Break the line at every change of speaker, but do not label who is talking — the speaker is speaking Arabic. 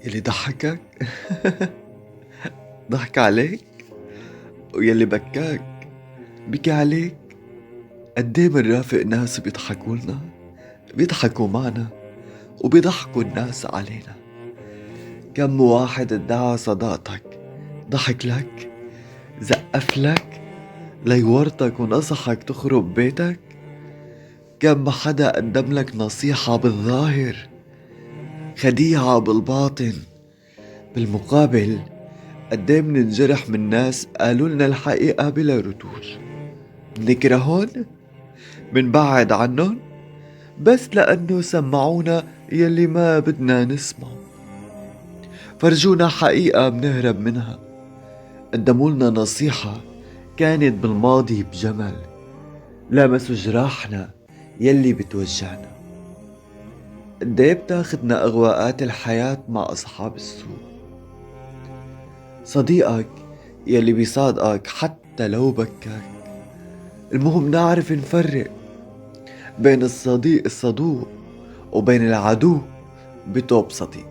يلي ضحكك ضحك عليك، ويلي بكاك بكي عليك. قديه منرافق ناس بيضحكولنا، بيضحكوا معنا وبيضحكوا الناس علينا. كم واحد ادعى صداقتك، ضحك لك، زقف لك ليورطك ونصحك تخرب بيتك. كم حدا قدم لك نصيحة بالظاهر، خديعة بالباطن. بالمقابل قديه مننجرح من ناس قالوا لنا الحقيقة بلا ردود. منكرهن، منبعد عنن، بس لأنه سمعونا يلي ما بدنا نسمع. فرجونا حقيقة منهرب منها، قدمولنا نصيحة كانت بالماضي بجمل، لمسوا جراحنا يلي بتوجعنا. قديه بتاخدنا أغواءات الحياة مع أصحاب السوء. صديقك يلي بيصادقك حتى لو بكاك. المهم نعرف نفرق بين الصديق الصدوق وبين العدو بتوب صديق.